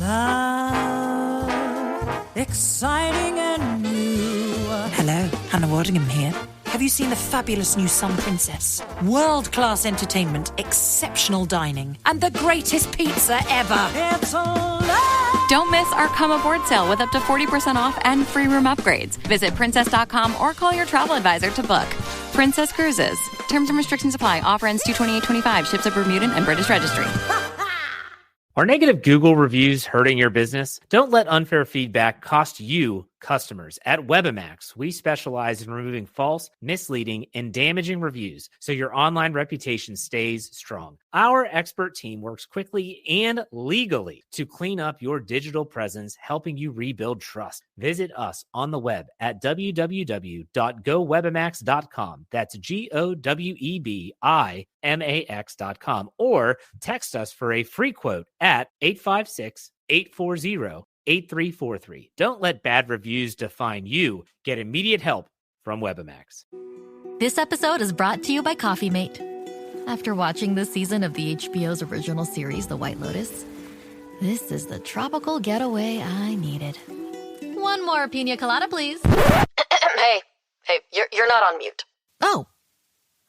Love, exciting and new. Hello, Hannah Waddingham here. Have you seen the fabulous new Sun Princess? World-class entertainment, exceptional dining, and the greatest pizza ever. It's a love. Don't miss our Come Aboard sale with up to 40% off and free room upgrades. Visit princess.com or call your travel advisor to book. Princess Cruises. Terms and restrictions apply. Offer ends 2/28/25. Ships are Bermudan and British registry. Are negative Google reviews hurting your business? Don't let unfair feedback cost you customers. At Webamax, we specialize in removing false, misleading, and damaging reviews so your online reputation stays strong. Our expert team works quickly and legally to clean up your digital presence, helping you rebuild trust. Visit us on the web at www.gowebamax.com. That's GOWEBIMAX.com, or text us for a free quote at 856-840-8343. Don't let bad reviews define you. Get immediate help from Webamax. This episode is brought to you by Coffee Mate. After watching this season of the HBO's original series, The White Lotus, this is the tropical getaway I needed. One more pina colada, please. Hey, you're not on mute. Oh,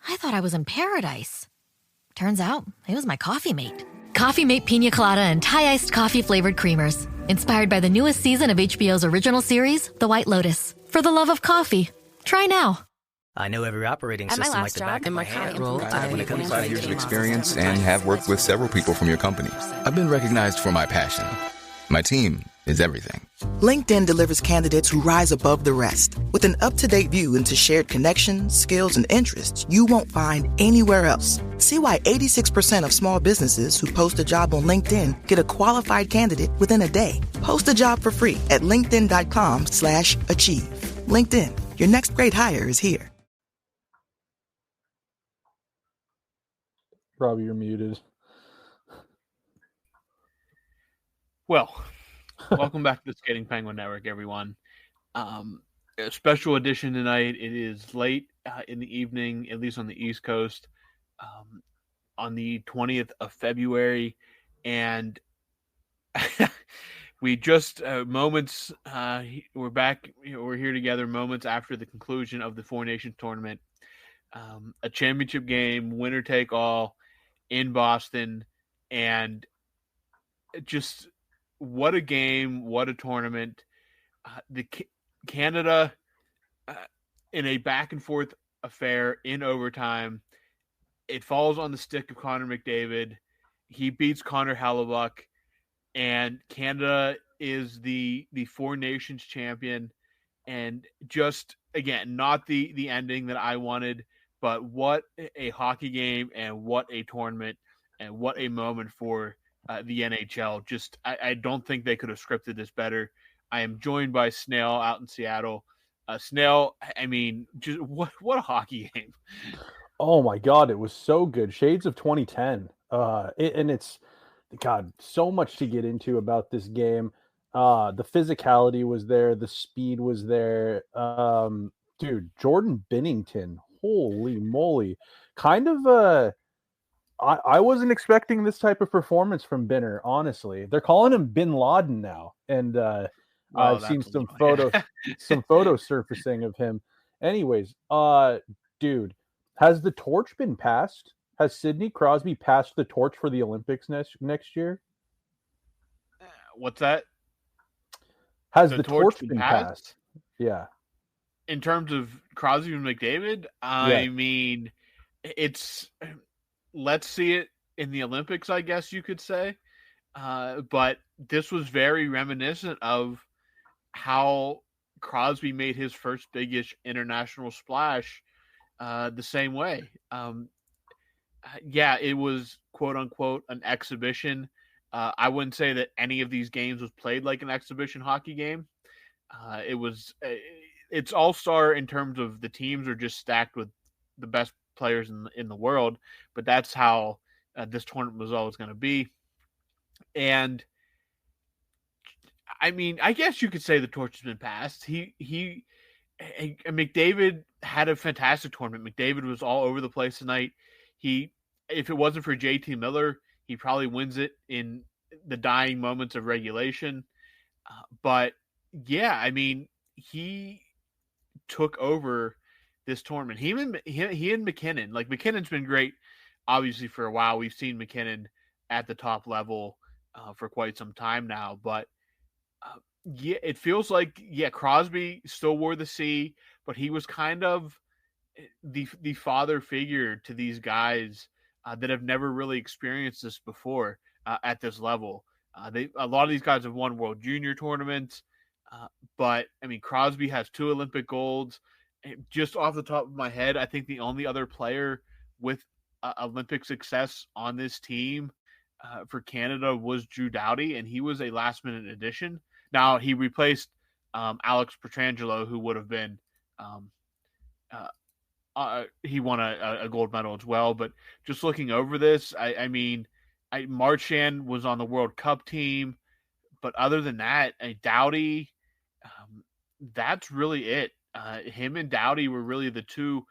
I thought I was in paradise. Turns out it was my Coffee Mate. Coffee Mate Pina Colada and Thai iced coffee flavored creamers. Inspired by the newest season of HBO's original series, The White Lotus. For the love of coffee. Try now. I know every operating At my system like last the job, back of my current hand. role, When it comes to 5 years of experience and have worked with several people from your company. I've been recognized for my passion. My team is everything. LinkedIn delivers candidates who rise above the rest. With an up-to-date view into shared connections, skills, and interests you won't find anywhere else. See why 86% of small businesses who post a job on LinkedIn get a qualified candidate within a day. Post a job for free at linkedin.com/achieve. LinkedIn, your next great hire is here. Robbie, you're muted. Well, welcome back to the Skating Penguin Network, everyone. A special edition tonight. It is late in the evening, at least on the East Coast, on the 20th of February. And we just moments, we're back, we're here together moments after the conclusion of the Four Nations tournament. A championship game, winner take all in Boston. And just what a game, what a tournament. Canada in a back and forth affair in overtime. It falls on the stick of Connor McDavid. He beats Connor Hellebuck, and Canada is the Four Nations champion. And just, again, not the ending that I wanted, but what a hockey game and what a tournament and what a moment for the NHL. Just, I don't think they could have scripted this better. I am joined by Snail out in Seattle. Snail, I mean, just what a hockey game. Oh my God, it was so good. Shades of 2010. And it's, God, so much to get into about this game. The physicality was there. The speed was there. Dude, Jordan Binnington, holy moly. Kind of, I wasn't expecting this type of performance from Binner, honestly. They're calling him Bin Laden now. And I've seen some photos surfacing of him. Anyways, dude, has the torch been passed? Has Sidney Crosby passed the torch for the Olympics next year? What's that? Has the torch been passed? Yeah. In terms of Crosby and McDavid, I mean, it's, let's see it in the Olympics, I guess you could say. But this was very reminiscent of how Crosby made his first biggest international splash the same way. It was quote unquote an exhibition. I wouldn't say that any of these games was played like an exhibition hockey game. It's all-star in terms of the teams are just stacked with the best players in the world, but that's how this tournament was always going to be. And I mean, I guess you could say the torch has been passed. McDavid had a fantastic tournament. McDavid was all over the place tonight. If it wasn't for JT Miller, he probably wins it in the dying moments of regulation. But yeah, I mean, he took over this tournament. He and McKinnon, like McKinnon's been great, obviously, for a while. We've seen McKinnon at the top level for quite some time now, but yeah, it feels like, Crosby still wore the C, but he was kind of the father figure to these guys that have never really experienced this before at this level. A lot of these guys have won World Junior tournaments, but I mean, Crosby has 2 Olympic golds. Just off the top of my head, I think the only other player with Olympic success on this team for Canada was Drew Doughty, and he was a last-minute addition. Now, he replaced Alex Pietrangelo, who would have been he won a gold medal as well. But just looking over this, I mean, Marchand was on the World Cup team, but other than that, Doughty, that's really it. Him and Doughty were really the two,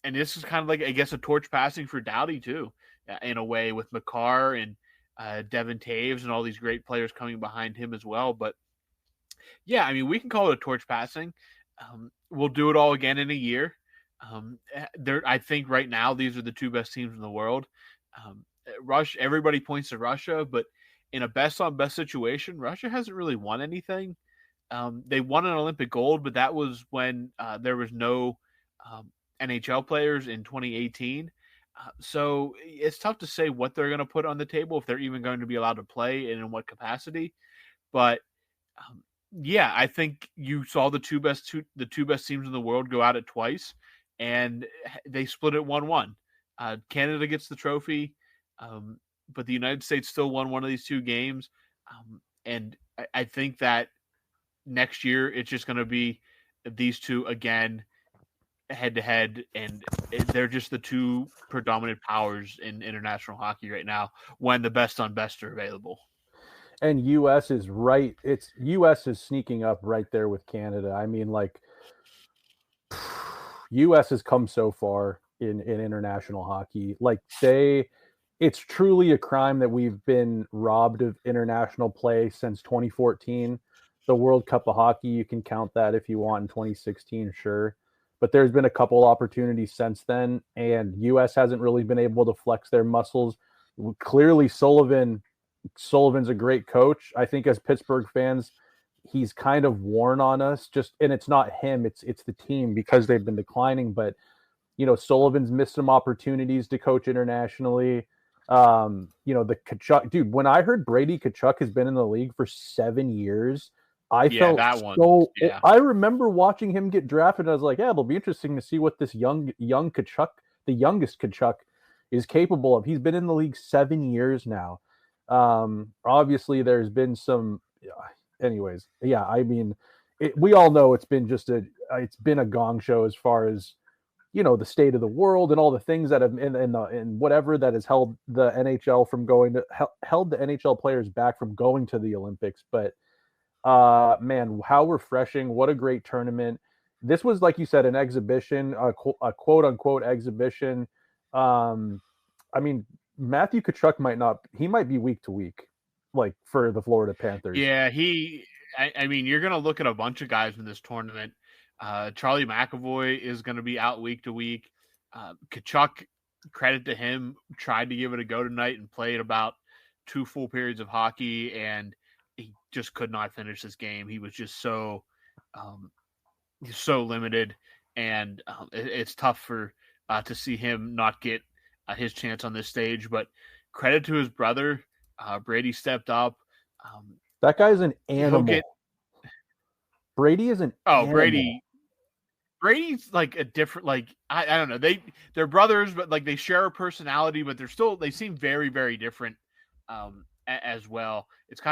and this is kind of like, I guess, a torch passing for Doughty too, in a way, with Makar and Devin Taves and all these great players coming behind him as well. But yeah, I mean, we can call it a torch passing. We'll do it all again in a year. I think right now these are the 2 best teams in the world. Everybody points to Russia, but in a best on best situation, Russia hasn't really won anything. They won an Olympic gold, but that was when there was no NHL players in 2018. So it's tough to say what they're going to put on the table, if they're even going to be allowed to play and in what capacity. But yeah, I think you saw the two best teams in the world go at it twice, and they split it 1-1. Canada gets the trophy, but the United States still won one of these 2 games. And I think that next year it's just going to be these 2 again, head to head, and they're just the 2 predominant powers in international hockey right now when the best on best are available. And U.S. is right. U.S. is sneaking up right there with Canada. I mean, like, U.S. has come so far in international hockey. Like, it's truly a crime that we've been robbed of international play since 2014. The World Cup of Hockey, you can count that if you want, in 2016, sure. But there's been a couple opportunities since then, and U.S. hasn't really been able to flex their muscles. Clearly, Sullivan's a great coach. I think as Pittsburgh fans, he's kind of worn on us. And it's not him, it's the team, because they've been declining. But Sullivan's missed some opportunities to coach internationally. The Tkachuk dude. When I heard Brady Tkachuk has been in the league for 7 years, I felt that one. So yeah. I remember watching him get drafted, and I was like, yeah, it'll be interesting to see what this young Tkachuk, the youngest Tkachuk, is capable of. He's been in the league 7 years now. Obviously there's been some, anyways. Yeah. I mean, we all know it's been a gong show as far as, the state of the world and all the things that have in whatever that has held the NHL from held the NHL players back from going to the Olympics. But man, how refreshing. What a great tournament. This was, like you said, an exhibition, a quote unquote exhibition. I mean, Matthew Tkachuk might be week to week, like, for the Florida Panthers. Yeah, I mean, you're going to look at a bunch of guys in this tournament. Charlie McAvoy is going to be out week to week. Tkachuk, credit to him, tried to give it a go tonight and played about 2 full periods of hockey, and he just could not finish this game. He was just so limited, and it's tough to see him not get his chance on this stage. But credit to his brother, Brady stepped up. That guy's an animal. Brady is an animal. Brady's like a different, like, I don't know. They're brothers, but like they share a personality, but they seem very, very different as well. It's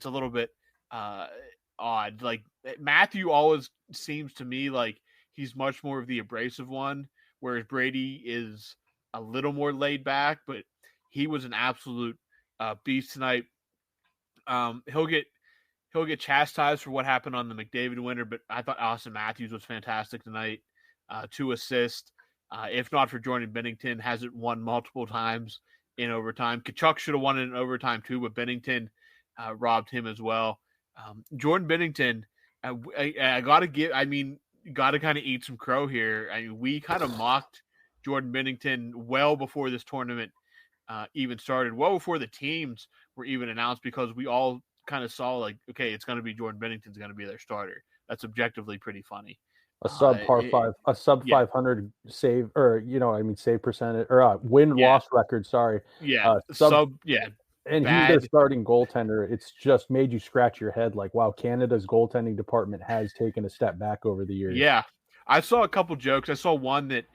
a little bit odd. Like, Matthew always seems to me like he's much more of the abrasive one, whereas Brady is a little more laid back, but he was an absolute beast tonight. He'll get chastised for what happened on the McDavid winner, but I thought Austin Matthews was fantastic tonight. 2 assists. If not for Jordan Binnington, hasn't won multiple times in overtime. Kachuk should have won it in overtime too, but Bennington robbed him as well. Jordan Bennington, I got to kind of eat some crow here. I mean, we kind of mocked Jordan Bennington well before this tournament even started, well before the teams were even announced, because we all kind of saw like, okay, it's going to be Jordan Bennington's going to be their starter. That's objectively pretty funny. A sub 500 save, or save percentage, or win loss record. Sorry. Yeah. And he's their starting goaltender. It's just made you scratch your head like, wow, Canada's goaltending department has taken a step back over the years. Yeah. I saw a couple jokes. I saw one that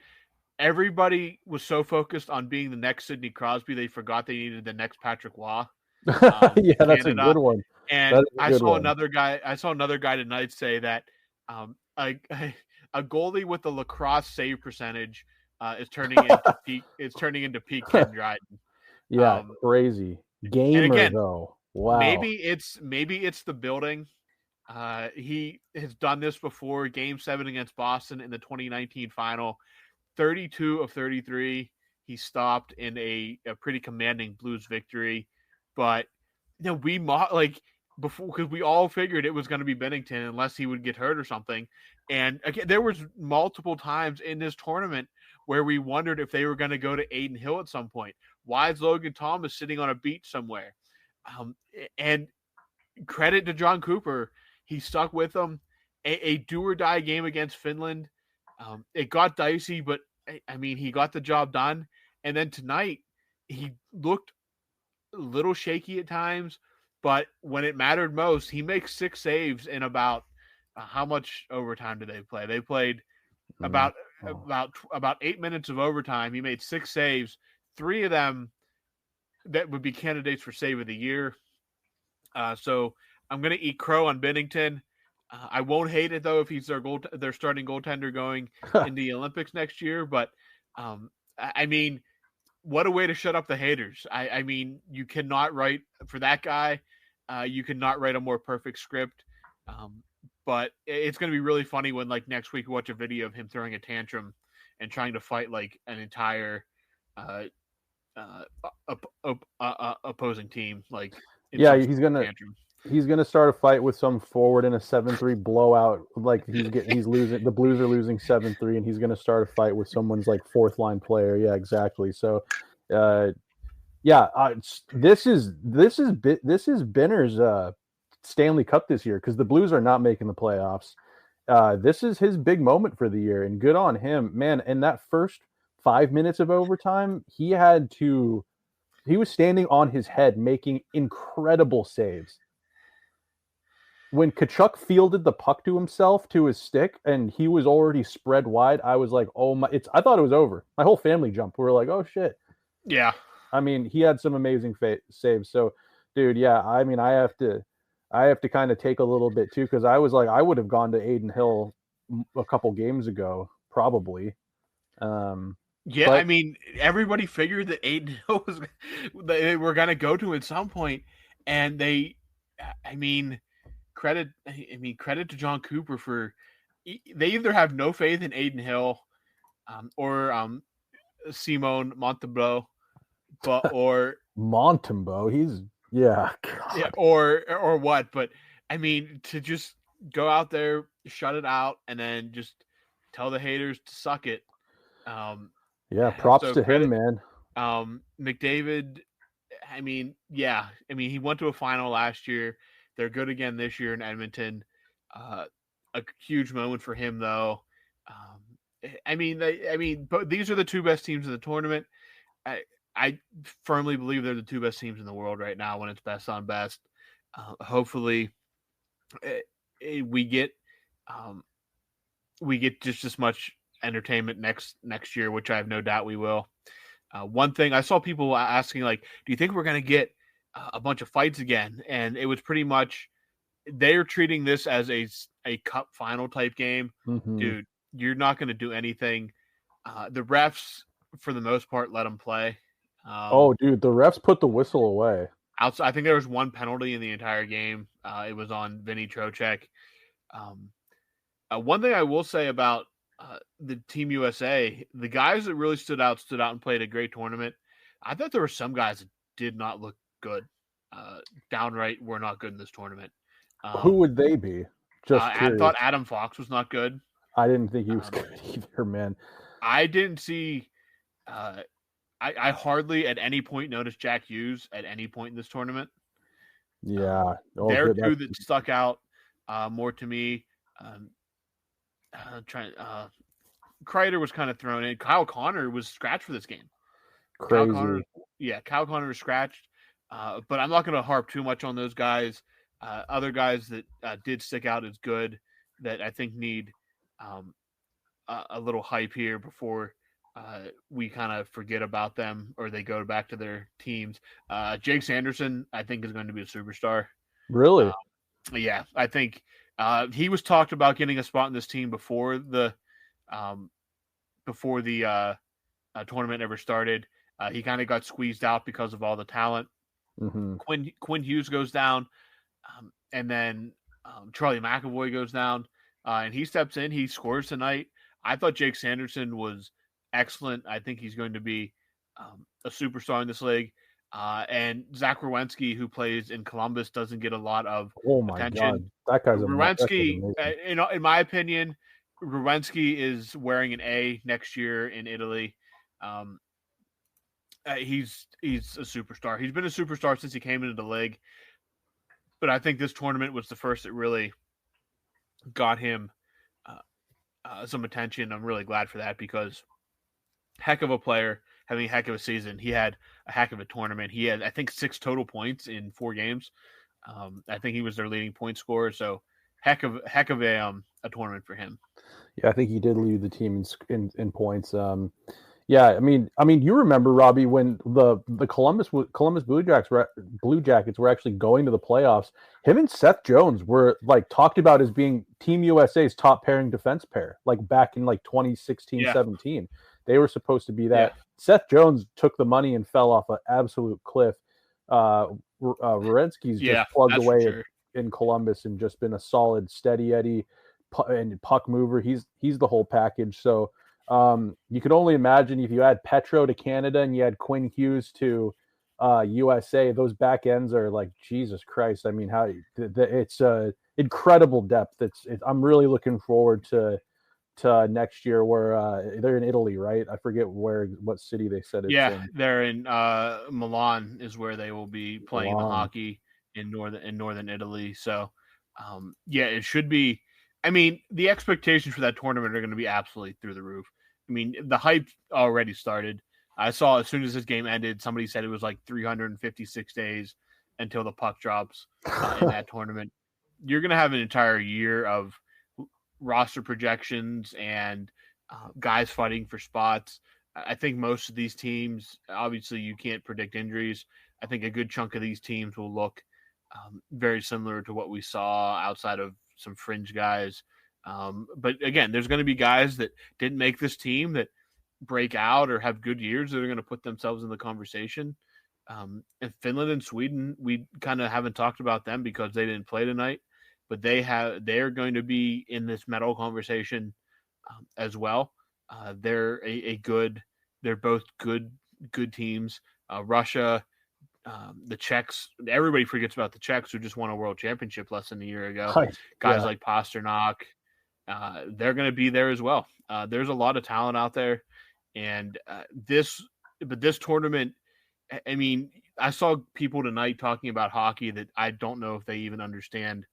everybody was so focused on being the next Sidney Crosby, they forgot they needed the next Patrick Waugh. Yeah, that's Canada. A good one. And I saw another guy tonight say that a goalie with the lacrosse save percentage is turning into peak Ken Dryden. Yeah, crazy. Gamer again, though. Wow. Maybe it's the building. He has done this before. Game 7 against Boston in the 2019 final. 32 of 33. He stopped in a pretty commanding Blues victory. But we before, because we all figured it was going to be Bennington unless he would get hurt or something. And again, there was multiple times in this tournament where we wondered if they were going to go to Aiden Hill at some point. Why is Logan Thomas sitting on a beach somewhere? And credit to John Cooper, he stuck with them. A do-or-die game against Finland. It got dicey, but he got the job done. And then tonight, he looked a little shaky at times, but when it mattered most, he makes 6 saves in about how much overtime did they play? They played about 8 minutes of overtime. He made 6 saves, 3 of them that would be candidates for save of the year. So I'm going to eat crow on Bennington. I won't hate it though if he's their starting goaltender going in the Olympics next year. But what a way to shut up the haters. You cannot write for that guy. You cannot write a more perfect script. But it's going to be really funny when next week we watch a video of him throwing a tantrum and trying to fight an entire opposing team. He's gonna start a fight with some forward in a 7-3 blowout. He's losing. The Blues are losing 7-3, and he's gonna start a fight with someone's fourth line player. Yeah, exactly. So, this is Binner's Stanley Cup this year, because the Blues are not making the playoffs. This is his big moment for the year, and good on him, man. In that first 5 minutes of overtime, he was standing on his head making incredible saves. When Kachuk fielded the puck to himself, to his stick, and he was already spread wide, I was like, oh my, I thought it was over. My whole family jumped. We were like, oh shit. Yeah. He had some amazing saves. So, dude, yeah, I have to kind of take a little bit too, because I was like, I would have gone to Aiden Hill a couple games ago, probably. Everybody figured that Aiden Hill they were going to go to at some point, and credit to John Cooper for they either have no faith in Aiden Hill, or Simone Montembeau, or Montembeau, he's or what? But to just go out there, shut it out, and then just tell the haters to suck it. Props to him, man. McDavid, he went to a final last year. They're good again this year in Edmonton. A huge moment for him, though. But these are the 2 best teams in the tournament. I firmly believe they're the 2 best teams in the world right now when it's best on best. Hopefully, we get just as much entertainment next year, which I have no doubt we will. One thing I saw people asking, do you think we're going to get a bunch of fights again? And it was pretty much they're treating this as a cup final type game. Mm-hmm. Dude, you're not going to do anything. The refs, for the most part, let them play. The refs put the whistle away. I think there was one penalty in the entire game. It was on Vinny Trocheck. One thing I will say about the Team USA, the guys that really stood out and played a great tournament. I thought there were some guys that did not look good. Downright were not good in this tournament. Who would they be? Just I curious. thought Adam Fox was not good. I didn't think he was good either, man. I didn't see. I hardly at any point noticed Jack Hughes at any point in this tournament. Yeah, there are two that stuck out more to me. Kreider was kind of thrown in. Kyle Connor was scratched for this game. Crazy. Kyle Connor was scratched. But I'm not going to harp too much on those guys. Other guys that did stick out as good that I think need a little hype here before we kind of forget about them or they go back to their teams. Jake Sanderson, I think, is going to be a superstar. Really? Yeah, I think he was talked about getting a spot in this team before the tournament ever started. He kind of got squeezed out because of all the talent. Mm-hmm. Quinn Hughes goes down, and then Charlie McAvoy goes down, and he steps in. He scores tonight. I thought Jake Sanderson was excellent. I think he's going to be a superstar in this league. And Zach Werenski, who plays in Columbus, doesn't get a lot of attention. God. That guy's Werenski, in my opinion, Werenski is wearing an A next year in Italy. He's a superstar. He's been a superstar since he came into the league. But I think this tournament was the first that really got him some attention. I'm really glad for that because heck of a player, having a heck of a season. He had a heck of a tournament. He had, I think, 6 total points in 4 games. I think he was their leading point scorer. So heck of a tournament for him. Yeah, I think he did lead the team in points. Yeah, I mean, you remember, Robbie, when the Columbus Blue Jackets were actually going to the playoffs. Him and Seth Jones were like talked about as being Team USA's top pairing defense pair, like back in like 2016, 17. They were supposed to be that. Yeah. Seth Jones took the money and fell off an absolute cliff. Werenski's just plugged away in Columbus and just been a solid, steady Eddie and puck mover. He's the whole package. So. You could only imagine if you add Petro to Canada and you had Quinn Hughes to USA, those back ends are like, Jesus Christ. I mean, it's incredible depth. I'm really looking forward to next year where they're in Italy, right? I forget what city they said it's in. They're in Milan is where they will be playing the hockey in northern Italy. So it should be. I mean, the expectations for that tournament are going to be absolutely through the roof. I mean, the hype already started. I saw as soon as this game ended, somebody said it was like 356 days until the puck drops in that tournament. You're going to have an entire year of roster projections and guys fighting for spots. I think most of these teams, obviously you can't predict injuries. I think a good chunk of these teams will look very similar to what we saw outside of some fringe guys. But again, there's going to be guys that didn't make this team that break out or have good years that are going to put themselves in the conversation. And Finland and Sweden, we kind of haven't talked about them because they didn't play tonight, but they're going to be in this medal conversation as well. They're they're both good teams. Russia, the Czechs, everybody forgets about the Czechs who just won a world championship less than a year ago. Guys like Pasternak, they're going to be there as well. There's a lot of talent out there, and this tournament. I mean, I saw people tonight talking about hockey that I don't know if they even understand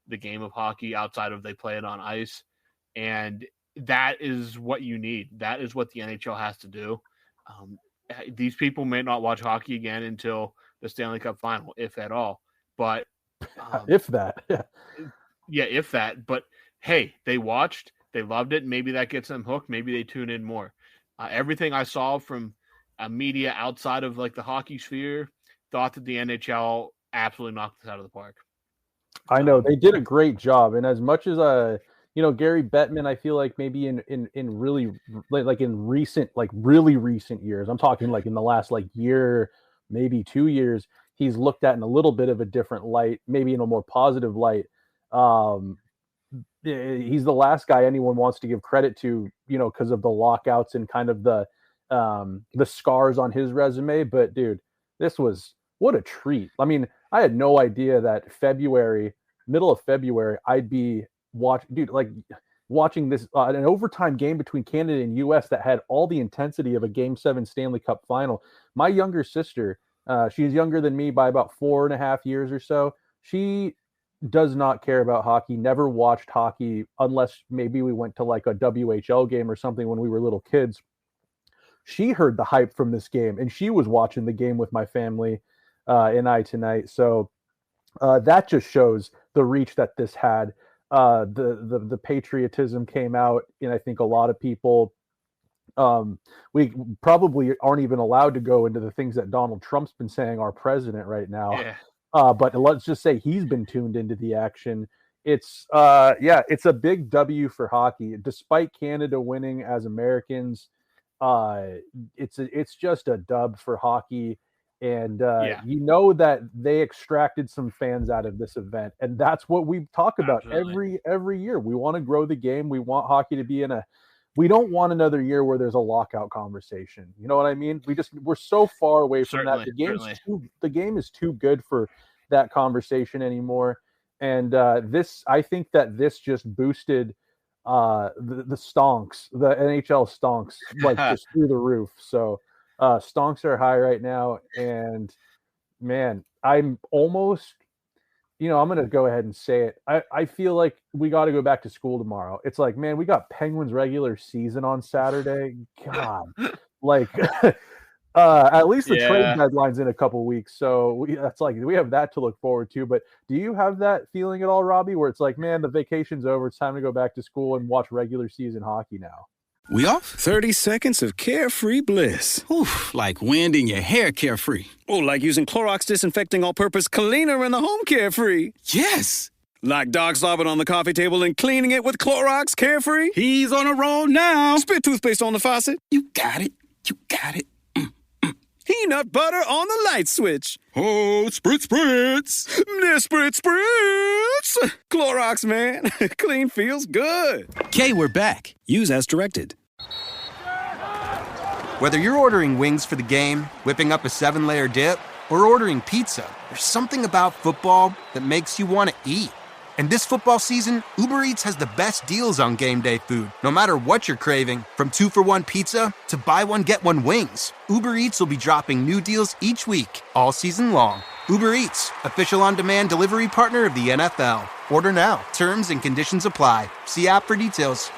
the game of hockey outside of they play it on ice, and that is what you need. That is what the NHL has to do. These people may not watch hockey again until the Stanley Cup final, if at all. But if that. If that. But hey, they watched, they loved it. Maybe that gets them hooked. Maybe they tune in more. Everything I saw from media outside of like the hockey sphere thought that the NHL absolutely knocked this out of the park. I know they did a great job. And as much as Gary Bettman, I feel like maybe in really like in recent, like really recent years, I'm talking like in the last like year, maybe 2 years, he's looked at in a little bit of a different light, maybe in a more positive light. He's the last guy anyone wants to give credit to, because of the lockouts and kind of the the scars on his resume. But dude, what a treat. I mean, I had no idea that middle of February, I'd be watching this an overtime game between Canada and US that had all the intensity of a Game 7 Stanley Cup final. My younger sister, she's younger than me by about 4.5 years or so. She does not care about hockey, never watched hockey unless maybe we went to like a WHL game or something when we were little kids. She heard the hype from this game, and she was watching the game with my family and I tonight. So that just shows the reach that this had. The patriotism came out, and I think a lot of people, we probably aren't even allowed to go into the things that Donald Trump's been saying, our president right now. Yeah. But let's just say he's been tuned into the action. It's a big W for hockey. Despite Canada winning as Americans, it's just a dub for hockey. And you know that they extracted some fans out of this event, and that's what we talk about every year. We want to grow the game. We want hockey to be we don't want another year where there's a lockout conversation. You know what I mean? We're so far away from that. The game is too good for that conversation anymore. And I think that this just boosted the stonks, the NHL stonks, like just through the roof. So stonks are high right now, and man, I'm almost, I'm going to go ahead and say it. I feel like we got to go back to school tomorrow. It's like, man, we got Penguins regular season on Saturday. God, like at least the trade deadline's in a couple weeks. So we have that to look forward to. But do you have that feeling at all, Robbie, where it's like, man, the vacation's over. It's time to go back to school and watch regular season hockey now? We off? 30 seconds of carefree bliss. Oof, like wind in your hair carefree. Oh, like using Clorox disinfecting all-purpose cleaner in the home carefree. Yes. Like dog slobbing on the coffee table and cleaning it with Clorox carefree. He's on a roll now. Spit toothpaste on the faucet. You got it. You got it. Peanut butter on the light switch. Oh, spritz, spritz. Spritz, spritz. Clorox, man. Clean feels good. Okay, we're back. Use as directed. Whether you're ordering wings for the game, whipping up a 7-layer dip, or ordering pizza, there's something about football that makes you want to eat. And this football season, Uber Eats has the best deals on game day food. No matter what you're craving, from 2-for-1 pizza to buy one, get one wings, Uber Eats will be dropping new deals each week, all season long. Uber Eats, official on-demand delivery partner of the NFL. Order now. Terms and conditions apply. See app for details.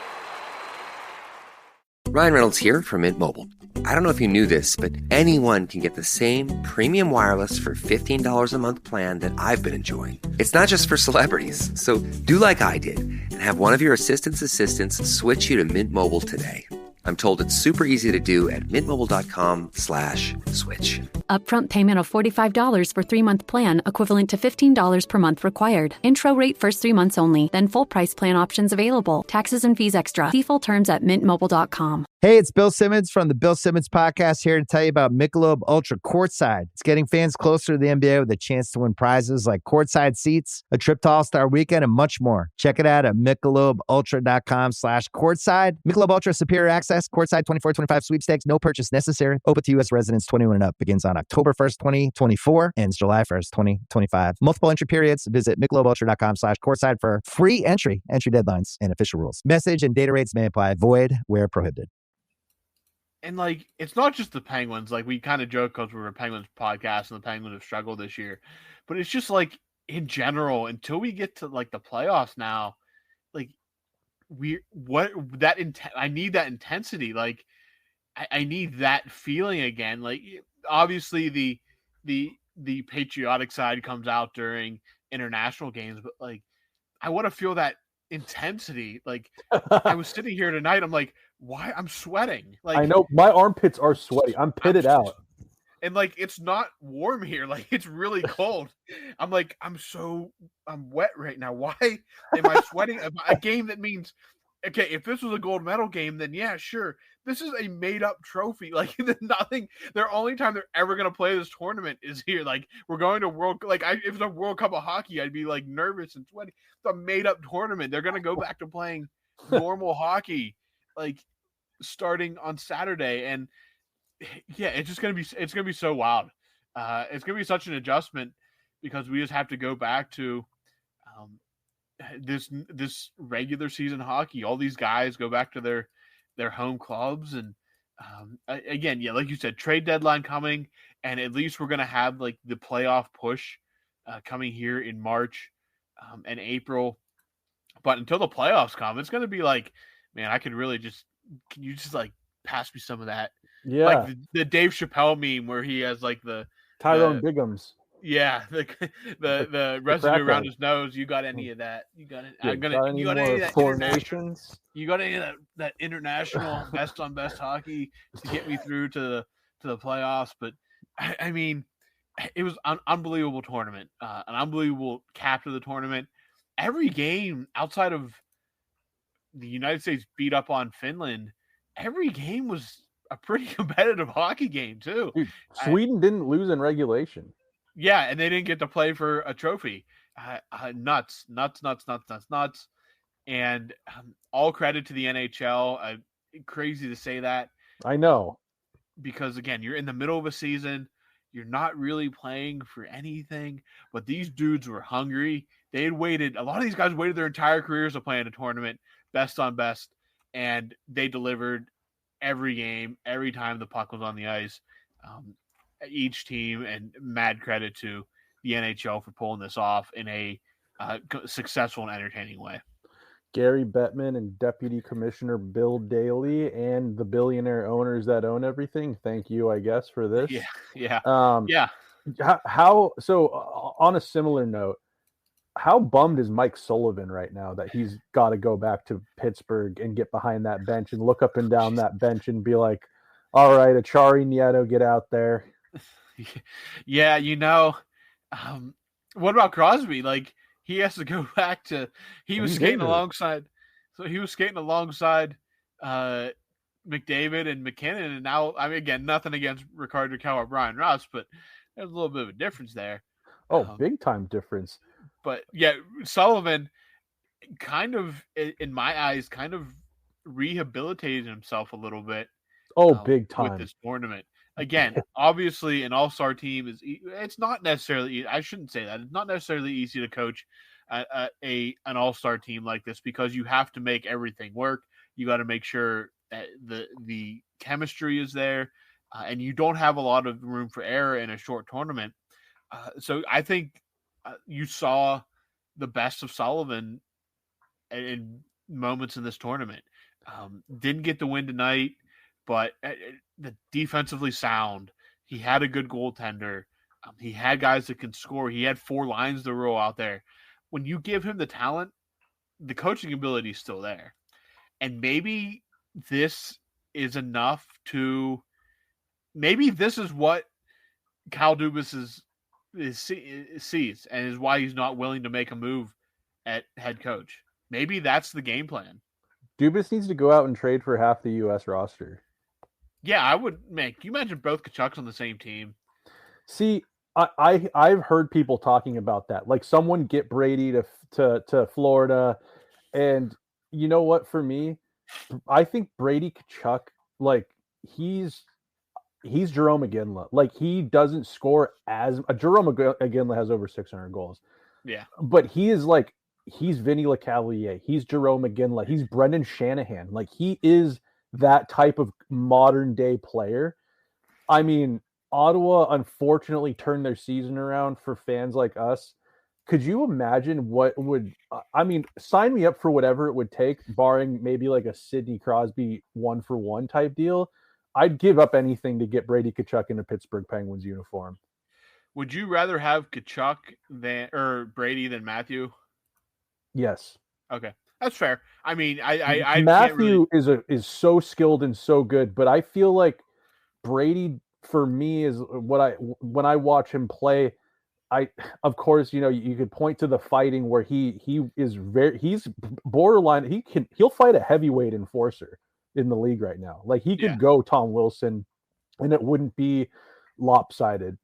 Ryan Reynolds here from Mint Mobile. I don't know if you knew this, but anyone can get the same premium wireless for $15 a month plan that I've been enjoying. It's not just for celebrities. So do like I did and have one of your assistants switch you to Mint Mobile today. I'm told it's super easy to do at mintmobile.com/switch. Upfront payment of $45 for 3-month plan, equivalent to $15 per month required. Intro rate first 3 months only, then full price plan options available. Taxes and fees extra. See full terms at mintmobile.com. Hey, it's Bill Simmons from the Bill Simmons Podcast here to tell you about Michelob Ultra Courtside. It's getting fans closer to the NBA with a chance to win prizes like courtside seats, a trip to All-Star Weekend, and much more. Check it out at MichelobUltra.com/courtside. Michelob Ultra Superior Access, Courtside 24-25 sweepstakes, no purchase necessary. Open to U.S. residents 21 and up. Begins on October 1st, 2024. Ends July 1st, 2025. Multiple entry periods. Visit MichelobUltra.com/courtside for free entry deadlines, and official rules. Message and data rates may apply. Void where prohibited. And, like, it's not just the Penguins. Like, we kind of joke because we're a Penguins podcast and the Penguins have struggled this year. But it's just, like, in general, until we get to, like, the playoffs now, like, I need that intensity. Like, I need that feeling again. Like, obviously the patriotic side comes out during international games, but, like, I want to feel that intensity. Like, I was sitting here tonight, I'm like, why I'm sweating? Like, I know my armpits are sweaty. I'm pitted out. And, like, it's not warm here. Like, it's really cold. I'm like, I'm wet right now. Why am I sweating? A game that means, okay, if this was a gold medal game, then yeah, sure. This is a made up trophy. Like, nothing. The only time they're ever going to play this tournament is here. Like, we're going to if it's a World Cup of hockey, I'd be like nervous and sweaty. It's a made up tournament. They're going to go back to playing normal hockey, like, starting on Saturday. And yeah, it's going to be so wild. It's going to be such an adjustment because we just have to go back to this regular season hockey. All these guys go back to their home clubs, and again, yeah, like you said, trade deadline coming, and at least we're going to have like the playoff push coming here in March and April. But until the playoffs come, it's going to be like, man, I could really can you just like pass me some of that? Yeah. Like the Dave Chappelle meme where he has like Tyrone Biggums. Yeah, the residue around his nose. You got any of that? You got it. You got any of that formations? You got any of that international best on best hockey to get me through to the playoffs? But I mean, it was an unbelievable tournament, an unbelievable cap to the tournament. Every game outside of the United States beat up on Finland, every game was a pretty competitive hockey game too. Dude, Sweden didn't lose in regulation. Yeah, and they didn't get to play for a trophy. Nuts. And all credit to the NHL. Crazy to say that. I know. Because, again, you're in the middle of a season. You're not really playing for anything. But these dudes were hungry. They had waited. A lot of these guys waited their entire careers to play in a tournament, best on best. And they delivered every game, every time the puck was on the ice. Each team, and mad credit to the NHL for pulling this off in a successful and entertaining way. Gary Bettman and Deputy Commissioner Bill Daley and the billionaire owners that own everything. Thank you, I guess, for this. Yeah. How so? On a similar note, how bummed is Mike Sullivan right now that he's got to go back to Pittsburgh and get behind that bench and look up and down that bench and be like, all right, Achari Nieto, get out there. Yeah, what about Crosby? Like, he has to go back to he was skating alongside McDavid and McKinnon, and now, I mean, again, nothing against Ricardo Cal or Brian Ross, but there's a little bit of a difference there. Big time difference. But yeah, Sullivan kind of, in my eyes, kind of rehabilitated himself a little bit. Big time with this tournament. Again, obviously, an all-star team it's not necessarily, I shouldn't say that. It's not necessarily easy to coach an all-star team like this because you have to make everything work. You got to make sure that the chemistry is there, and you don't have a lot of room for error in a short tournament. So I think you saw the best of Sullivan in moments in this tournament. Didn't get the win tonight, but the defensively sound. He had a good goaltender. He had guys that can score. He had 4 lines to roll out there. When you give him the talent, the coaching ability is still there. And maybe this is enough to – maybe this is what Kyle Dubas sees and is why he's not willing to make a move at head coach. Maybe that's the game plan. Dubas needs to go out and trade for half the U.S. roster. Yeah, I would make. You imagine both Kachucks on the same team? See, I've heard people talking about that. Like, someone get Brady to Florida, and you know what? For me, I think Brady Kachuk, like, he's Jerome Iginla. Like, he doesn't score as Jerome Iginla has over 600 goals. Yeah, but he is like, he's Vinny LeCavalier. He's Jerome Iginla. He's Brendan Shanahan. Like, he is that type of modern day player. I mean, Ottawa unfortunately turned their season around for fans like us. Could you imagine what would, sign me up for whatever it would take, barring maybe like a Sidney Crosby 1-for-1 type deal. I'd give up anything to get Brady Kachuk in a Pittsburgh Penguins uniform. Would you rather have Kachuk or Brady than Matthew? Yes. Okay. That's fair. I mean, I Matthew is so skilled and so good, but I feel like Brady for me is when I watch him play. Of course, you could point to the fighting where he's borderline. He'll fight a heavyweight enforcer in the league right now. Like, he could go Tom Wilson, and it wouldn't be lopsided.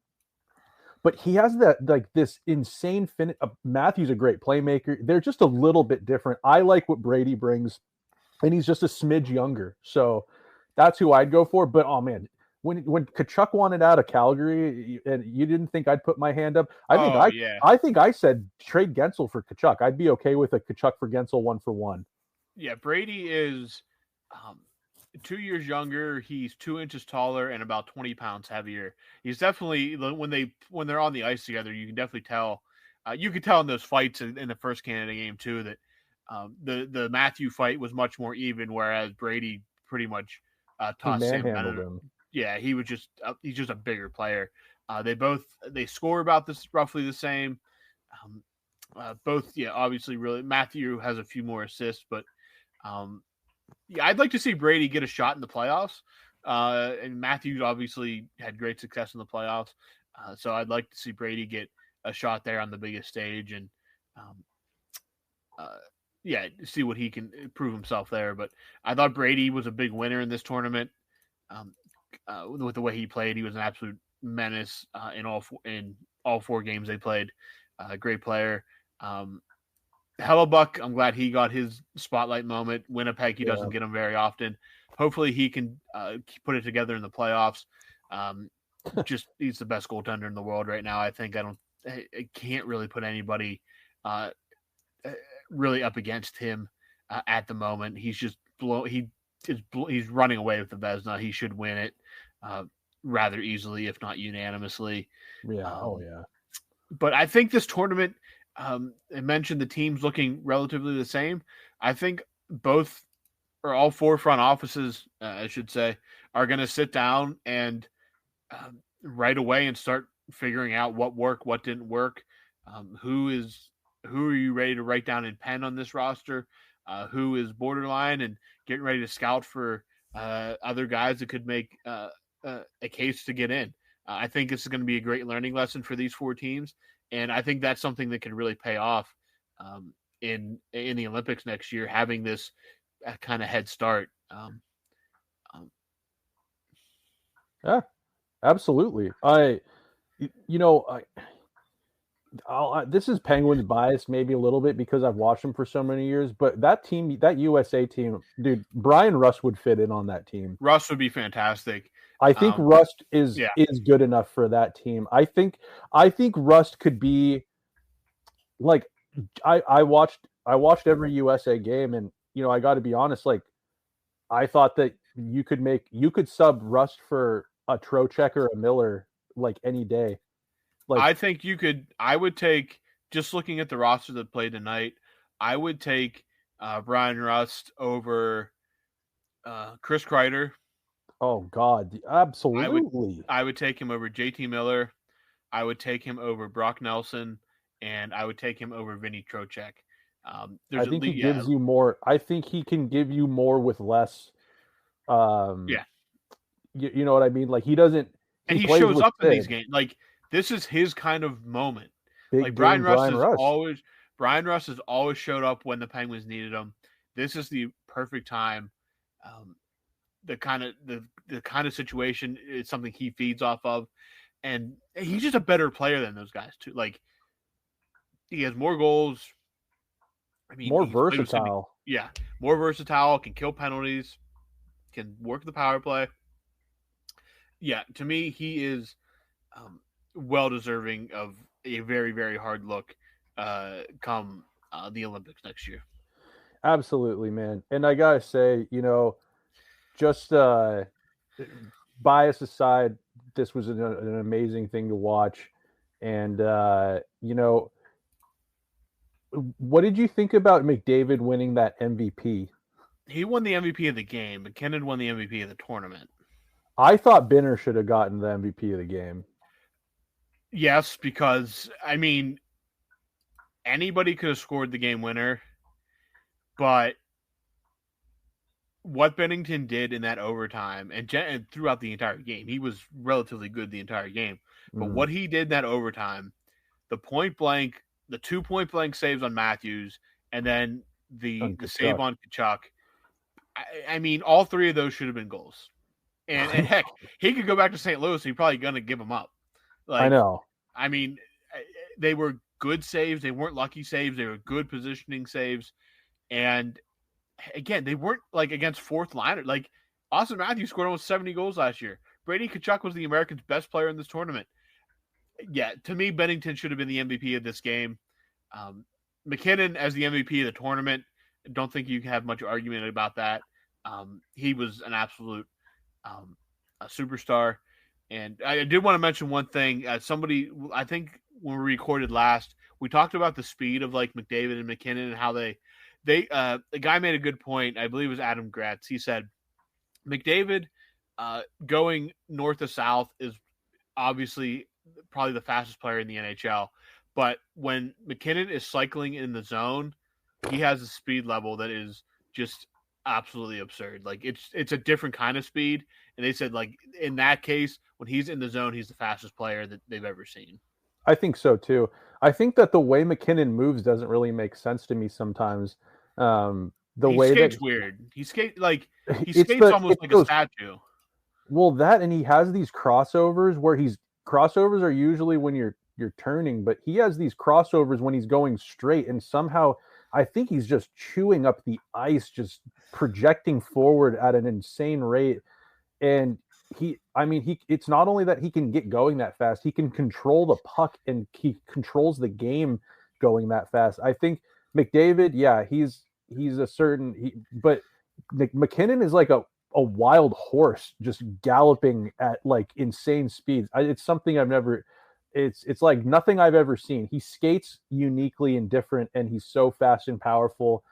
But he has this insane finish. Matthew's a great playmaker. They're just a little bit different. I like what Brady brings, and he's just a smidge younger. So that's who I'd go for. But, oh, man, when Kachuk wanted out of Calgary, and you didn't think I'd put my hand up, I think I said trade Gensel for Kachuk. I'd be okay with a Kachuk for Gensel 1-for-1. Yeah, Brady is 2 years younger. He's 2 inches taller and about 20 pounds heavier. He's definitely, when they're on the ice together, you can definitely tell. You could tell in those fights in the first Canada game too that the Matthew fight was much more even, whereas Brady pretty much tossed Sam Bennett. Him. Yeah, he's just a bigger player. They score about this roughly the same. Obviously, really Matthew has a few more assists, but I'd like to see Brady get a shot in the playoffs. And Matthews obviously had great success in the playoffs, so I'd like to see Brady get a shot there on the biggest stage and see what he can prove himself there. But I thought Brady was a big winner in this tournament. With the way he played, he was an absolute menace in all 4 games they played. Great player. Hellebuck, I'm glad he got his spotlight moment. Winnipeg, he doesn't get them very often. Hopefully he can put it together in the playoffs. He's the best goaltender in the world right now. I think I can't really put anybody really up against him at the moment. He's just he's running away with the Vezina. He should win it rather easily, if not unanimously. Yeah. But I think this tournament, I mentioned the teams looking relatively the same. I think all 4 front offices, I should say, are going to sit down and right away and start figuring out what worked, what didn't work. Who are you ready to write down in pen on this roster? Who is borderline, and getting ready to scout for other guys that could make a case to get in. I think this is going to be a great learning lesson for these 4 teams, and I think that's something that can really pay off in the Olympics next year, having this kind of head start. Yeah, absolutely. This is Penguins bias maybe a little bit because I've watched them for so many years, but that USA team, dude, Brian Rust would fit in on that team. Rust would be fantastic. I think Rust is good enough for that team. I think Rust could be like, I watched every USA game, and I got to be honest, like I thought that you could sub Rust for a Trocheck or a Miller like any day. Like, I think I would take, just looking at the roster that played tonight, I would take Brian Rust over Chris Kreider. Oh God, absolutely. I would take him over JT Miller. I would take him over Brock Nelson, and I would take him over Vinny Trocheck. I think he gives you more. I think he can give you more with less. You know what I mean? Like he doesn't. And he shows up in these games. Like this is his kind of moment. Like Brian Rust has always showed up when the Penguins needed him. This is the perfect time. The kind of situation is something he feeds off of, and he's just a better player than those guys too. Like he has more goals. I mean, more versatile. More versatile. Can kill penalties. Can work the power play. Yeah, to me, he is well deserving of a very, very hard look come the Olympics next year. Absolutely, man. And I gotta say, just bias aside, this was an amazing thing to watch. And what did you think about McDavid winning that MVP? He won the MVP of the game. McKinnon won the MVP of the tournament. I thought Binner should have gotten the MVP of the game. Yes, because, I mean, anybody could have scored the game winner, but what Bennington did in that overtime and throughout the entire game, he was relatively good the entire game. But what he did in that overtime, the 2 point blank saves on Matthews, and then the save on Kachuk, I mean, all 3 of those should have been goals. And heck, he could go back to St. Louis. He's probably going to give them up. I know. I mean, they were good saves. They weren't lucky saves. They were good positioning saves. And again, they weren't like against fourth liner. Like Austin Matthews scored almost 70 goals last year. Brady Tkachuk was the Americans' best player in this tournament. Yeah, to me, Bennington should have been the MVP of this game. McKinnon as the MVP of the tournament, I don't think you can have much argument about that. He was an absolute a superstar. And I did want to mention one thing. Somebody, I think when we recorded last, we talked about the speed of like McDavid and McKinnon and how the guy made a good point. I believe it was Adam Gratz. He said McDavid going north to south is obviously probably the fastest player in the NHL. But when McKinnon is cycling in the zone, he has a speed level that is just absolutely absurd. Like it's a different kind of speed. And they said like in that case, when he's in the zone, he's the fastest player that they've ever seen. I think so too. I think that the way McKinnon moves doesn't really make sense to me sometimes. He skates weird. He skates almost like a statue. Well, that and he has these crossovers where crossovers are usually when you're turning, but he has these crossovers when he's going straight, and somehow I think he's just chewing up the ice, just projecting forward at an insane rate. And it's not only that he can get going that fast, he can control the puck and he controls the game going that fast. I think McDavid, yeah, he's a certain, but McKinnon is like a wild horse just galloping at like insane speeds. It's something I've never, it's like nothing I've ever seen. He skates uniquely and different, and he's so fast and powerful.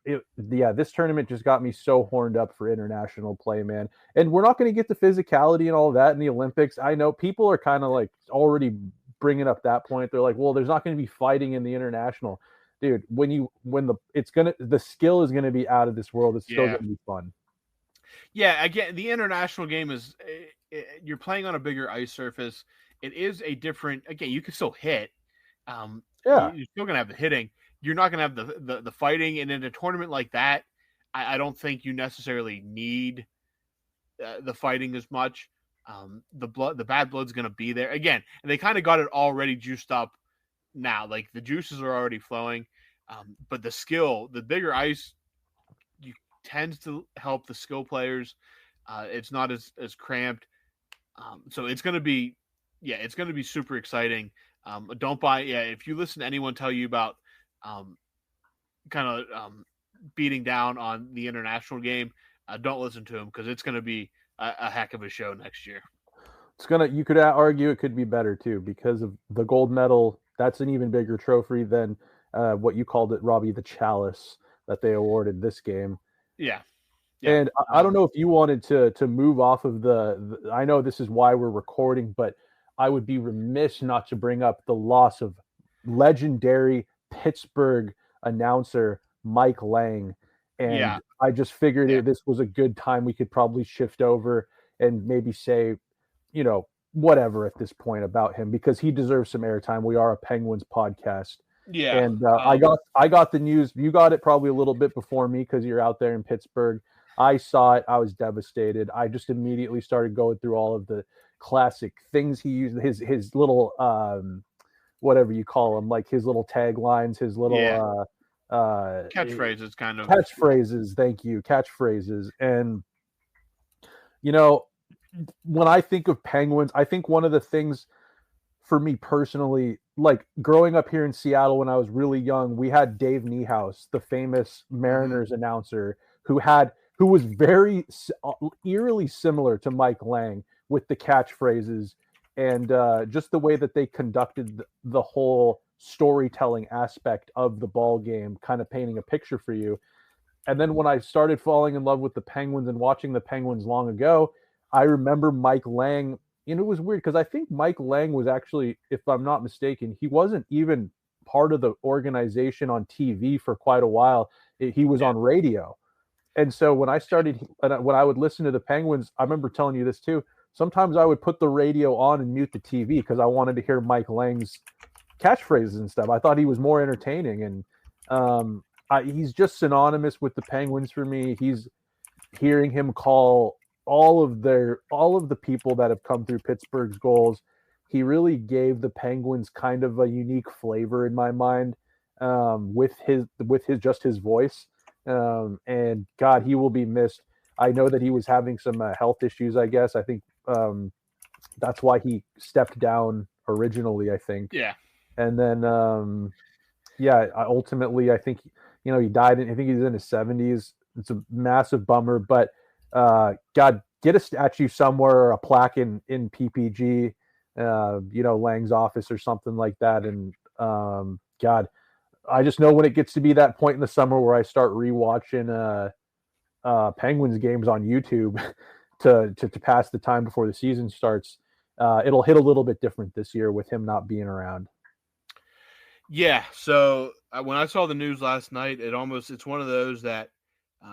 This tournament just got me so horned up for international play, man. And we're not going to get the physicality and all of that in the Olympics. I know people are kind of like already bringing up that point. They're like, well, there's not going to be fighting in the international. Dude, the skill is going to be out of this world. It's still going to be fun. Yeah, again, the international game is you're playing on a bigger ice surface. It is a different. Again, you can still hit. You're still gonna have the hitting. You're not gonna have the fighting. And in a tournament like that, I don't think you necessarily need the fighting as much. The bad blood's gonna be there again, and they kind of got it already juiced up now. Like the juices are already flowing, but the skill, the bigger ice, tends to help the skill players. It's not as cramped. So it's going to be, it's going to be super exciting. If you listen to anyone tell you about beating down on the international game, don't listen to them, because it's going to be a heck of a show next year. You could argue it could be better too, because of the gold medal. That's an even bigger trophy than what you called it, Robbie, the chalice that they awarded this game. Yeah. And I don't know if you wanted to move off of I know this is why we're recording, but I would be remiss not to bring up the loss of legendary Pittsburgh announcer Mike Lange. And I just figured this was a good time. We could probably shift over and maybe say, whatever at this point about him, because he deserves some airtime. We are a Penguins podcast. Yeah. And I got the news. You got it probably a little bit before me because you're out there in Pittsburgh. I saw it. I was devastated. I just immediately started going through all of the classic things he used, his little whatever you call them, like his little taglines, his little catchphrases, kind of catchphrases. Thank you, catchphrases. And when I think of Penguins, I think one of the things for me personally, like growing up here in Seattle when I was really young, we had Dave Niehaus, the famous Mariners announcer, who was very eerily similar to Mike Lange with the catchphrases and just the way that they conducted the whole storytelling aspect of the ball game, kind of painting a picture for you. And then when I started falling in love with the Penguins and watching the Penguins long ago, I remember Mike Lange. It was weird because I think Mike Lange was actually, if I'm not mistaken, he wasn't even part of the organization on TV for quite a while. He was on radio. And so when I would listen to the Penguins, I remember telling you this too. Sometimes I would put the radio on and mute the TV because I wanted to hear Mike Lange's catchphrases and stuff. I thought he was more entertaining, and he's just synonymous with the Penguins for me. Hearing him call all of the people that have come through Pittsburgh's goals. He really gave the Penguins kind of a unique flavor in my mind, with his voice. And God, he will be missed. I know that he was having some health issues, I guess. I think that's why he stepped down originally, I think. Yeah. And then, ultimately, I think, he died. I think he's in his 70s. It's a massive bummer, but God, get a statue somewhere or a plaque in PPG, Lange's office or something like that. And God, I just know when it gets to be that point in the summer where I start rewatching Penguins games on YouTube to pass the time before the season starts, it'll hit a little bit different this year with him not being around. Yeah. So when I saw the news last night, it's one of those that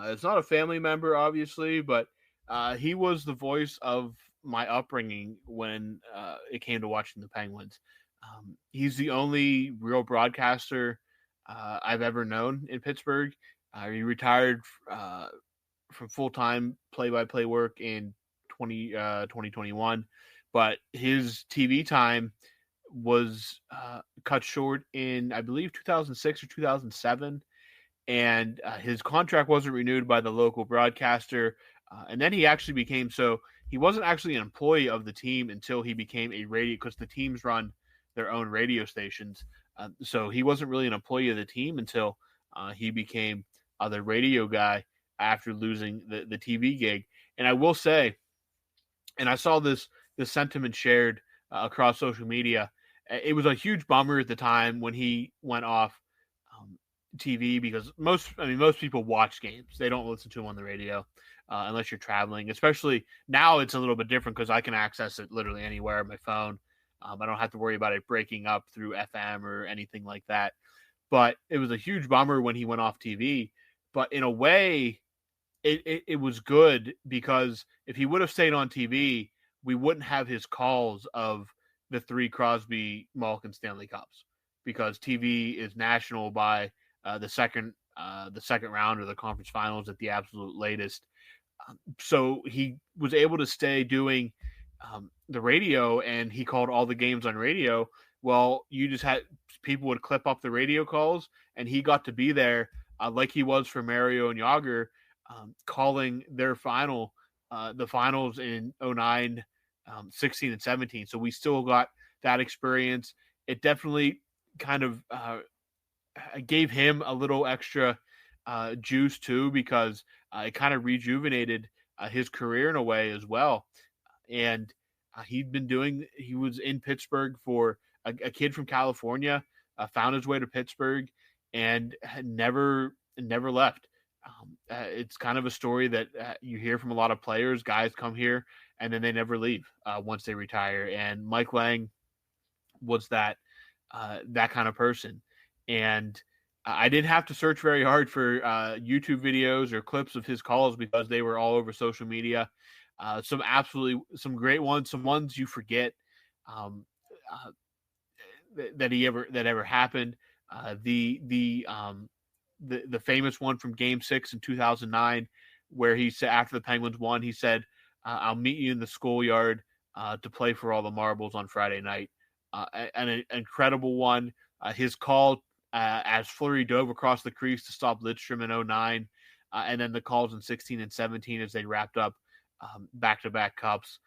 it's not a family member, obviously, but he was the voice of my upbringing when it came to watching the Penguins. He's the only real broadcaster I've ever known in Pittsburgh. He retired from full-time play-by-play work in 2021, but his TV time was cut short in, I believe, 2006 or 2007, and his contract wasn't renewed by the local broadcaster, and then he actually became, so he wasn't actually an employee of the team until he became a radio, because the teams run their own radio stations, so he wasn't really an employee of the team until he became the radio guy after losing the TV gig. And I will say, and I saw this sentiment shared across social media, it was a huge bummer at the time when he went off TV, because most people watch games. They don't listen to them on the radio unless you're traveling. Especially now, it's a little bit different because I can access it literally anywhere on my phone. I don't have to worry about it breaking up through FM or anything like that. But it was a huge bummer when he went off TV. But in a way, it was good, because if he would have stayed on TV, we wouldn't have his calls of the 3 Crosby, Malkin Stanley Cups, because TV is national by the second round of the conference finals at the absolute latest. So he was able to stay doing the radio, and he called all the games on radio. Well, you just had people would clip up the radio calls, and he got to be there like he was for Mario and Yager, calling their the finals in 09, 16, and 17. So we still got that experience. It definitely kind of gave him a little extra juice too, because it kind of rejuvenated his career in a way as well. And he was in Pittsburgh for a kid from California, found his way to Pittsburgh and had never left. It's kind of a story that you hear from a lot of players. Guys come here and then they never leave once they retire. And Mike Lange was that kind of person. And I didn't have to search very hard for YouTube videos or clips of his calls, because they were all over social media. Some great ones, some ones you forget that ever happened. The famous one from Game 6 in 2009, where he said after the Penguins won, he said, "I'll meet you in the schoolyard to play for all the marbles on Friday night." An incredible one. His call as Fleury dove across the crease to stop Lidstrom in 2009, and then the calls in 16 and 17 as they wrapped up back-to-back cups.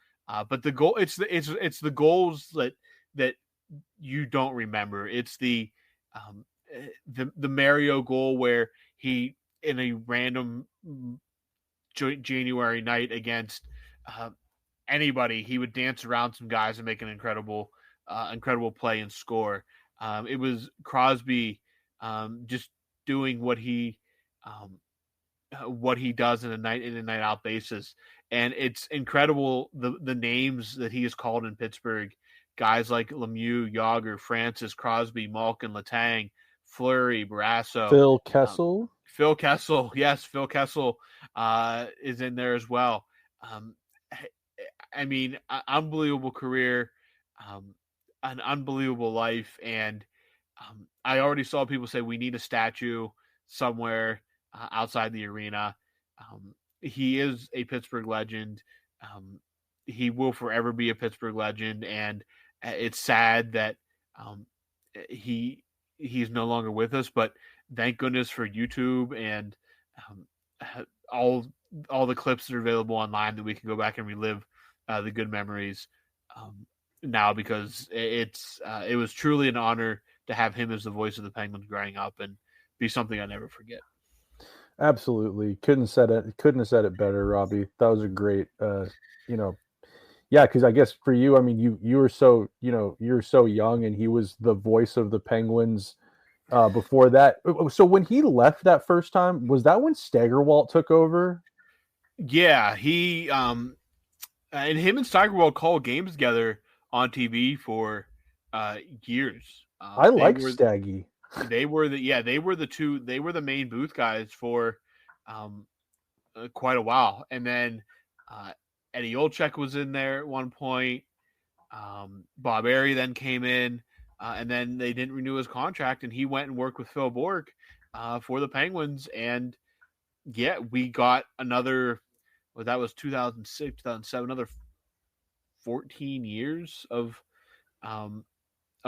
But the goal, it's the goals that you don't remember. It's the Mario goal where he, in a random January night against anybody, he would dance around some guys and make an incredible play and score. It was Crosby just doing what he does in a night in and night out basis, and it's incredible the names that he has called in Pittsburgh. Guys like Lemieux, Yager, Francis, Crosby, Malkin, Letang, Fleury, Barrasso, Phil Kessel. Phil Kessel, yes, Phil Kessel is in there as well. I mean, unbelievable career, an unbelievable life, and I already saw people say we need a statue somewhere outside the arena. He is a Pittsburgh legend. He will forever be a Pittsburgh legend, and it's sad that he's no longer with us. But thank goodness for YouTube and all all the clips that are available online that we can go back and relive the good memories now, because it was truly an honor to have him as the voice of the Penguins growing up and be something I never forget. Absolutely. Couldn't have said it better, Robbie. That was a great, yeah, because I guess for you, I mean, you were so, you're so young, and he was the voice of the Penguins before that. So when he left that first time, was that when Steigerwalt took over? Yeah, he and him and Steigerwald called games together on TV for years. I like Staggy. They were the main booth guys for quite a while, and then Eddie Olczyk was in there at one point. Bob Airey then came in, and then they didn't renew his contract, and he went and worked with Phil Bourque for the Penguins. And yeah, we got another. Well, that was 2006, 2007. Another 14 years of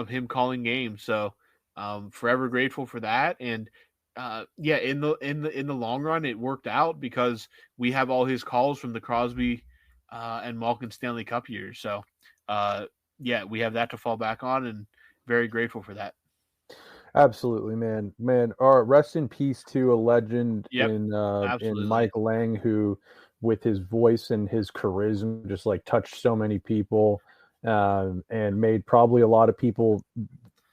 him calling games. So forever grateful for that. And yeah, in the long run, it worked out because we have all his calls from the Crosby and Malkin Stanley Cup years. So yeah, we have that to fall back on, and very grateful for that. Absolutely, man. Rest in peace to a legend in Mike Lange, who, with his voice and his charisma, just like touched so many people, and made probably a lot of people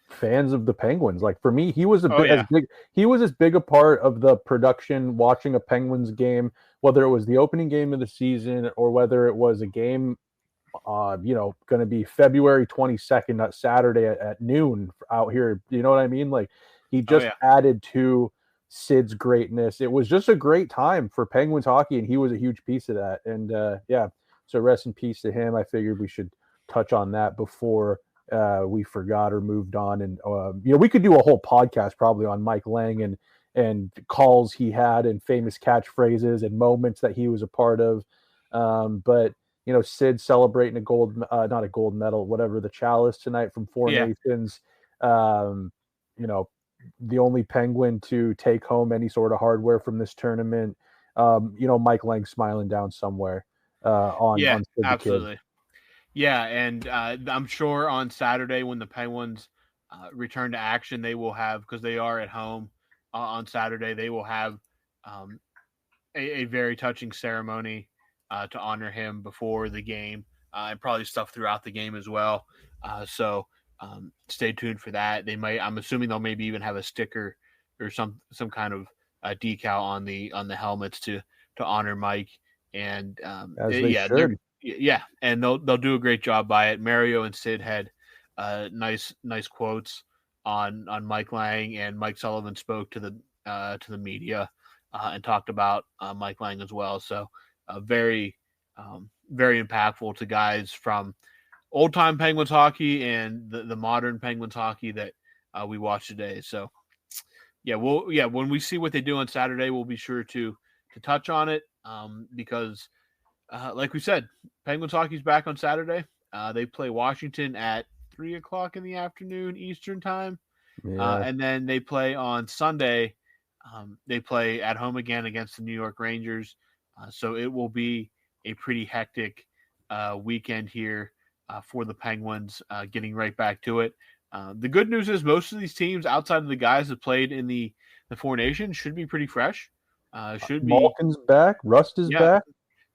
fans of the Penguins. Like for me, he was as big a part of the production watching a Penguins game, whether it was the opening game of the season or whether it was a game going to be February 22nd, that Saturday at noon out here. You know what I mean? Like he just added to Sid's greatness. It was just a great time for Penguins hockey, and he was a huge piece of that. And so rest in peace to him. I figured we should touch on that before we forgot or moved on. And we could do a whole podcast probably on Mike Lange and calls he had and famous catchphrases and moments that he was a part of. But Sid celebrating not a gold medal, whatever, the chalice tonight from Four Nations. The only Penguin to take home any sort of hardware from this tournament. Mike Lange smiling down somewhere on Sid absolutely. The Kid. Yeah, and I'm sure on Saturday when the Penguins return to action, they will have, because they are at home on Saturday, they will have a very touching ceremony to honor him before the game, and probably stuff throughout the game as well. So stay tuned for that. I'm assuming they'll maybe even have a sticker or some kind of decal on the helmets to honor Mike. And as they should. Yeah, and they'll do a great job by it. Mario and Sid had nice quotes on Mike Lange, and Mike Sullivan spoke to the media and talked about Mike Lange as well. So very impactful to guys from old time Penguins hockey and the modern Penguins hockey that we watch today. So when we see what they do on Saturday, we'll be sure to touch on it because. Like we said, Penguins hockey's back on Saturday. They play Washington at 3:00 in the afternoon Eastern time. Yeah. And then they play on Sunday. They play at home again against the New York Rangers. So it will be a pretty hectic weekend here for the Penguins, getting right back to it. The good news is most of these teams outside of the guys that played in the Four Nations should be pretty fresh. Malkin's back. Rust is back.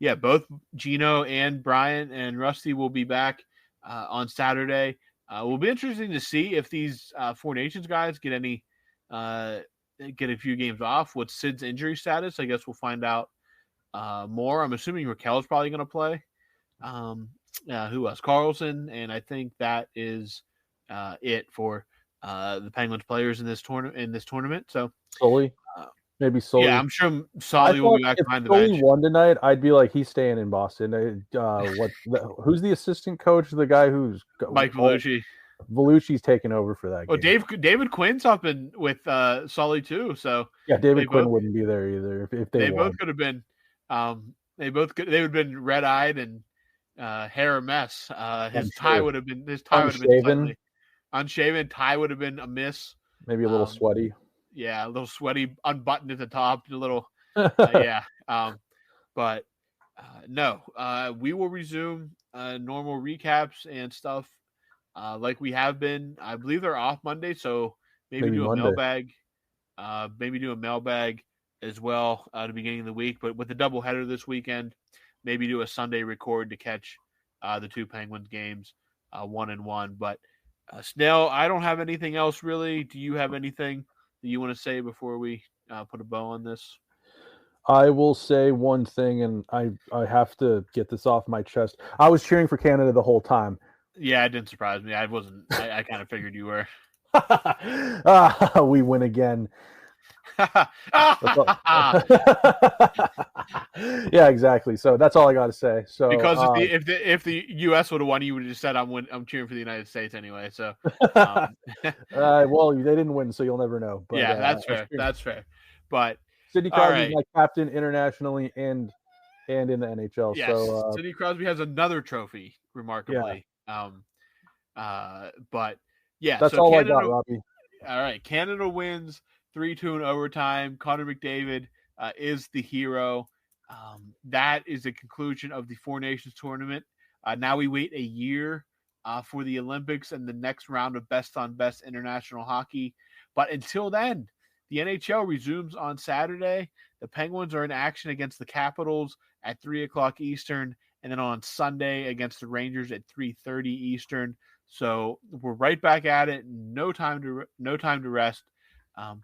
Yeah, both Gino and Brian and Rusty will be back on Saturday. Will be interesting to see if these Four Nations guys get a few games off. What's Sid's injury status? I guess we'll find out more. I'm assuming Raquel's probably going to play. Who else? Carlson, and I think that is it for the Penguins players in this tournament. So Sully. Maybe Sully. Yeah, I'm sure Sully will be back behind the bench. If bench. Sully won tonight, I'd be like, he's staying in Boston. Who's the assistant coach? The guy who's Mike Vellucci. Vellucci's taking over for that. Well, game. David Quinn's up with Sully too. So yeah, David Quinn wouldn't be there either if they won. Both could have been. They would have been red eyed and hair a mess. His tie would have been slightly unshaven. Tie would have been a miss. Maybe a little sweaty. Yeah, a little sweaty, unbuttoned at the top, a little, But no, we will resume normal recaps and stuff like we have been. I believe they're off Monday, so maybe do a Monday. mailbag. Maybe do a mailbag as well at the beginning of the week. But with the doubleheader this weekend, maybe do a Sunday record to catch the two Penguins games 1-1. But Snail, I don't have anything else really. Do you have anything that you want to say before we put a bow on this? I will say one thing, and I have to get this off my chest. I was cheering for Canada the whole time. Yeah, it didn't surprise me. I wasn't. I kind of figured you were. We win again. Yeah, exactly. So that's all I got to say. So because if the U.S. would have won, you would have just said I'm cheering for the United States anyway. So well, they didn't win, so you'll never know. But, yeah, that's fair. That's fair. But Sidney Crosby is my captain internationally and in the NHL. Yes, so Sidney Crosby has another trophy, remarkably. But yeah, that's so all Canada, I got, Robbie. All right, Canada wins 3-2 in overtime. Connor McDavid is the hero. That is the conclusion of the Four Nations tournament. Now we wait a year for the Olympics and the next round of best on best international hockey. But until then, the NHL resumes on Saturday. The Penguins are in action against the Capitals at 3:00 Eastern, and then on Sunday against the Rangers at 3:30 Eastern. So we're right back at it. No time to rest.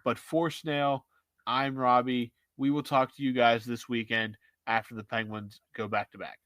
But for Snail, I'm Robbie. We will talk to you guys this weekend after the Penguins go back to back.